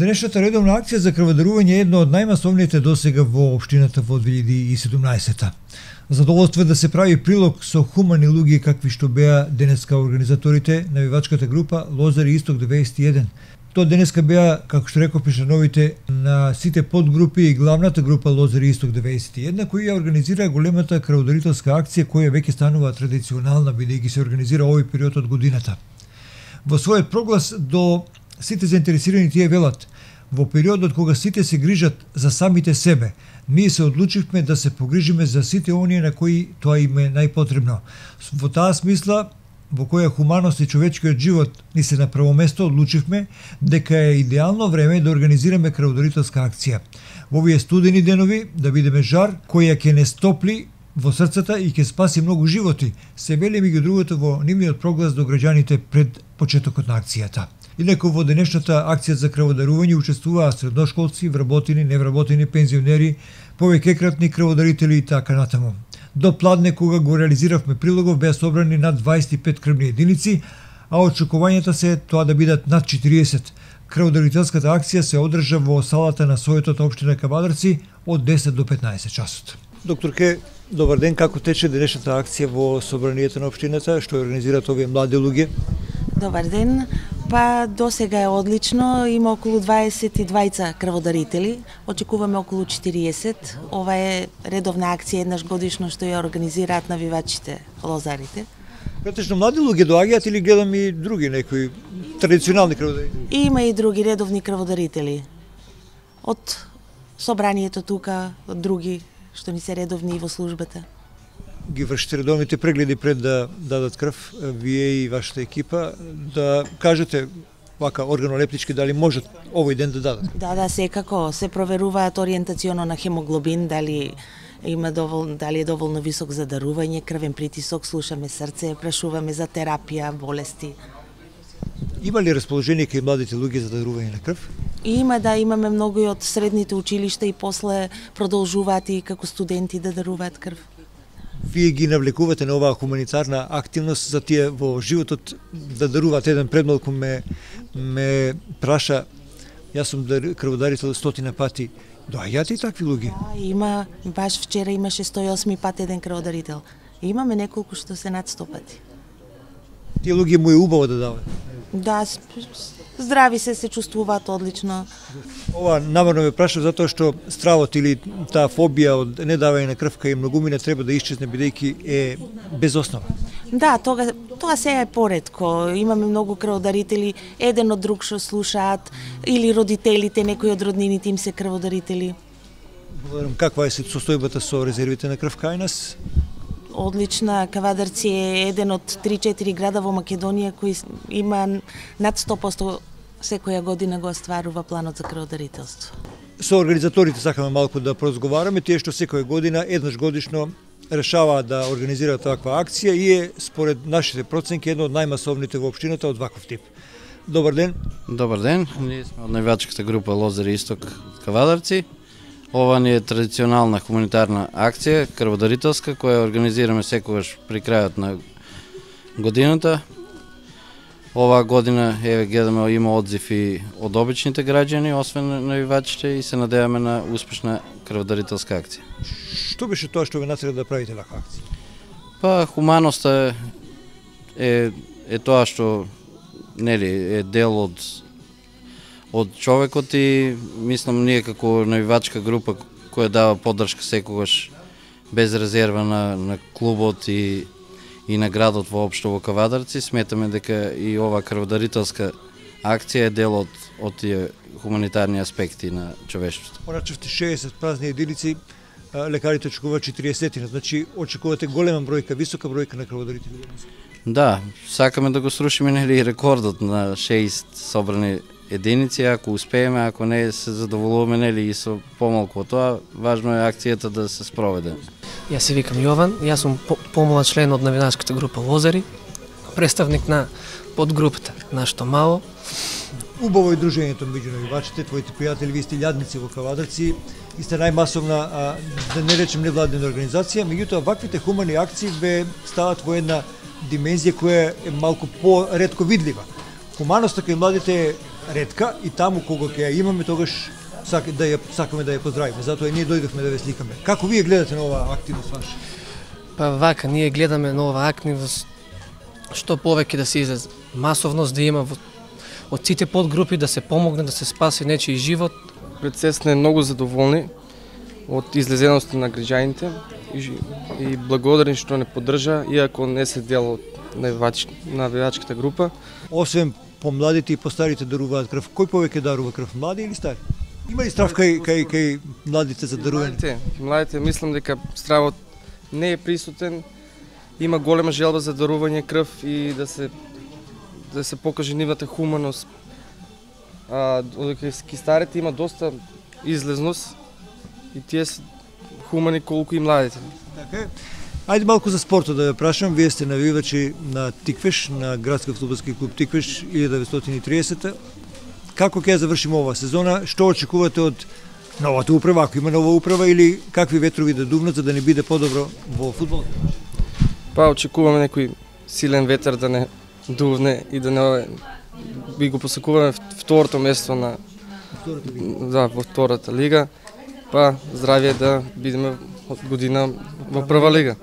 Денешната редовна акција за крводарување е едно од најмасовните досега во општината во 2017. Задоволство е да се прави прилог со хумани луѓе какви што беа денеска организаторите навивачката група Лозари Исток 91. Тоа денеска беа, како што реков, членовите на сите подгрупи и главната група Лозари Исток 91, која организира големата крводарителска акција која веќе станува традиционална бидејќи се организира овој период од годината. Во својот проглас до сите заинтересирани тие велат: во периодот кога сите се грижат за самите себе, ние се одлучивме да се погрижиме за сите оние на кои тоа им е најпотребно. Во таа смисла, во која хуманост и човечкиот живот ни се на прво место, одлучивме дека е идеално време да организираме крводарителска акција. Во овие студени денови да бидеме жар која ќе не стопли во срцата и ќе спаси многу животи, се вели меѓу другото во нивниот проглас до граѓаните пред почетокот на акцијата. Инаку во денешната акција за крводарување учествуваа средношколци, вработени, невработени, пензионери, повеќекратни крводарители и така натаму. До пладне, кога го реализиравме прилогов, беа собрани над 25 крвни единици, а очекувањата се тоа да бидат над 40. Крводарителската акција се одржа во салата на Советот на општина Кавадарци од 10 до 15 часот. Докторке, добар ден, како тече денешната акција во собранието на општината, што организираат овие млади луѓе? Добар ден. Па до сега е одлично, има околу 22 крводарители, очекуваме околу 40. Ова е редовна акција еднаш годишно што ја организираат навивачите Лозарите. Претежно млади луѓе доаѓаат или гледам и други некои традиционални крводарители? Има и други редовни крводарители. Од собранието тука, од други што ни се редовни и во службата. Ги вршите редовните прегледи пред да дадат крв, вие и вашата екипа, да кажете вака органолептички дали можат овој ден да дадат? Да, секако. Се проверуваат ориентационо на хемоглобин, дали е доволно висок за дарување, крвен притисок, слушаме срце, прашуваме за терапија, болести. Има ли расположение кај младите луѓе за дарување на крв? Има, да, имаме многу и од средните училишта и после продолжуваат и како студенти да даруваат крв. Вие ги навлекувате на оваа хуманитарна активност за тие во животот да даруваат. Еден предмалку ме праша, јас сум крводарител 100 пати. Доаѓаат и такви луѓе? Да, има, баш вчера имаше 108 пат еден крводарител. Имаме неколку што се над 100 пати. Тие луѓе му е убаво да дават? Да, здрави се чувствуваат одлично. Ова намерно ме прашав затоа што стравот или таа фобија од недавање на крв кај многумина треба да исчезне бидејќи е без основа. Да, тоа сега е поретко. Имаме многу крводарители, еден од друг што слушаат, или родителите, некои од роднините им се крводарители. Каква е состојбата со резервите на крв кај нас? Одлична. Кавадарци е еден од 3-4 града во Македонија кои има над 100% секоја година го остварува планот за крводарителство. Со организаторите сакаме малку да поразговараме, тие што секоја година, еднаш годишно, решаваат да организираат таква акција и е, според нашите проценки, едно од најмасовните во општината од ваков тип. Добар ден. Добар ден. Ние сме од навивачката група Лозари Исток Кавадарци. Ова ни е традиционална хуманитарна акција, крводарителска, која организираме секогаш при крајот на годината. Оваа година гледаме има одзив и од обичните граѓани, освен навивачите, и се надеваме на успешна крводарителска акција. Што беше тоа што ве натера да правите ваква акција? Па хуманоста е тоа што е дел од човекот и мислам ние како навивачка група која дава поддршка секогаш без резерва на клубот и на градот воопшто во Кавадарци, сметаме дека и ова крводарителска акција е дел од тие хуманитарни аспекти на човештвото. Порачавте 60 празни единици, лекарите очекуваат 40, значи очекувате голема бројка, висока бројка на крводарители. Да, сакаме да го срушиме рекордот на 6 собрани единици, ако успееме, ако не се задоволуваме и со помалку од тоа, важно е акцијата да се спроведе. Јас се викам Јован, јас сум помалат член од навивачката група Лозари, представник на подгрупата Нашто мало. Убаво е дружењето меѓу навивачите, твоите пријатели, вие сте илјадници во Кавадарци и сте најмасовна, да не речем невладена организација, меѓутоа ваквите хумани акции ве стават во една димензија која е малку по-ретко видлива. Хуманоста кај младите ретка и таму кога ќе ја имаме тогаш сакаме да ја поздравиме. Затоа и ние дојдовме да ве сликаме. Како вие гледате на оваа активност ваша? Па вака, ние гледаме на оваа активност што повеќе да се излезе, масовност да има од сите подгрупи, да се помогне да се спаси нечiji живот. Пред се сме многу задоволни од излезеноста на граѓаните и благодарни што не поддржа, иако не се дел од навивачката група. Освен помладите и постарите даруваат крв, кој повеќе дарува крв, млади или стари? Има ли страв кај младите за дарување? Младите мислам дека стравот не е присутен. Има голема желба за дарување крв и да се покаже нивната хуманост. Кај старите има доста излезност и тие се хумани колку и младите. Така е. Ајде малку за спортот да ве прашам. Вие сте навивачи на Тиквеш, на градски фудбалски клуб Тиквеш 1930. Како ќе завршиме оваа сезона? Што очекувате од новата управа, ако има нова управа, или какви ветрови да дувнат за да не биде подобро во фудбалот? Па очекуваме некој силен ветер да не дувне и да не би го посакуваме второто место на во втората лига. Па здравје да бидеме од година во прва лига.